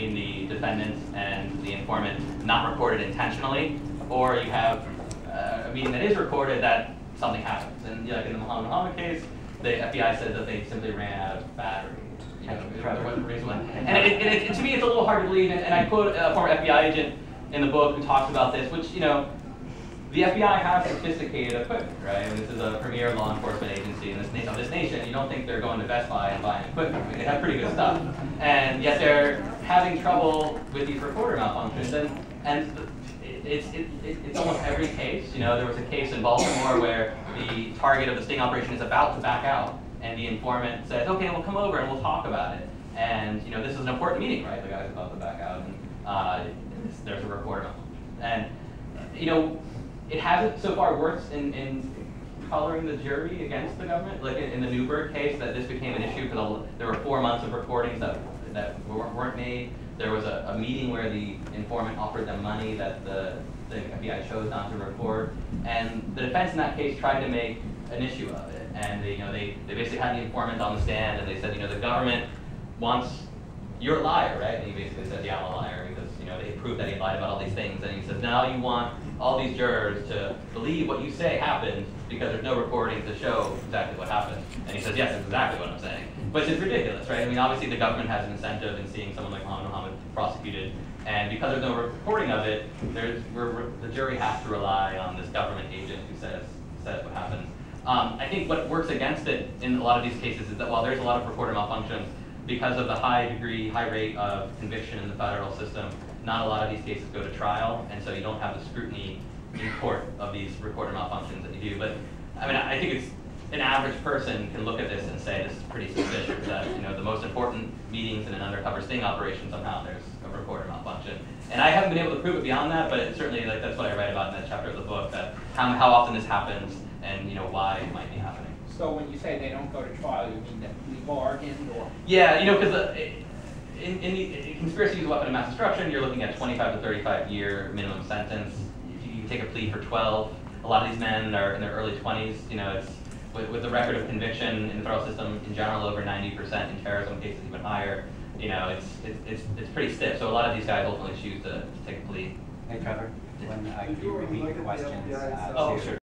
between the defendant and the informant not recorded intentionally, or you have a meeting that is recorded that something happens. And like in the Muhammad case, the FBI said that they simply ran out of battery. There wasn't a reason why. And to me, it's a little hard to believe. And I quote a former FBI agent in the book who talks about this, which, the FBI has sophisticated equipment, right? And this is a premier law enforcement agency in this nation. You don't think they're going to Best Buy and buying equipment. I mean, they have pretty good stuff. And yet they're having trouble with these recorder malfunctions. And it's almost every case. There was a case in Baltimore where the target of the sting operation is about to back out, and the informant says, "Okay, we'll come over and we'll talk about it." And this is an important meeting, right? The guy's about to back out, and there's a recorder malfunction. And it hasn't so far worked in coloring the jury against the government. Like in the Newberg case, that this became an issue because there were 4 months of recordings that weren't made. There was a meeting where the informant offered them money that the FBI chose not to record, and the defense in that case tried to make an issue of it. And they basically had the informant on the stand, and they said, the government wants, you're a liar, right? And he basically said, yeah, I'm a liar, because they proved that he lied about all these things. And he says, now you want all these jurors to believe what you say happened because there's no recording to show exactly what happened. And he says, yes, that's exactly what I'm saying. Which is ridiculous, right? I mean, obviously the government has an incentive in seeing someone like Muhammad prosecuted, and because there's no recording of it, the jury has to rely on this government agent who says what happened. I think what works against it in a lot of these cases is that while there's a lot of recorder malfunctions, because of the high rate of conviction in the federal system, not a lot of these cases go to trial, and so you don't have the scrutiny in court of these recorder malfunctions that you do. But I mean, I think an average person can look at this and say this is pretty suspicious that the most important meetings in an undercover sting operation, somehow there's a recorder malfunction. And I haven't been able to prove it beyond that, but it's certainly that's what I write about in that chapter of the book, that how often this happens and why it might be happening. So when you say they don't go to trial, you mean that we bargained, or? Yeah, because in conspiracy to use a weapon of mass destruction, you're looking at 25 to 35-year minimum sentence. You take a plea for 12. A lot of these men are in their early 20s. It's with the record of conviction in the federal system in general, over 90%, in terrorism cases even higher. It's pretty stiff. So a lot of these guys ultimately choose to take a plea. Hey Trevor, when you repeat your questions, oh, sure.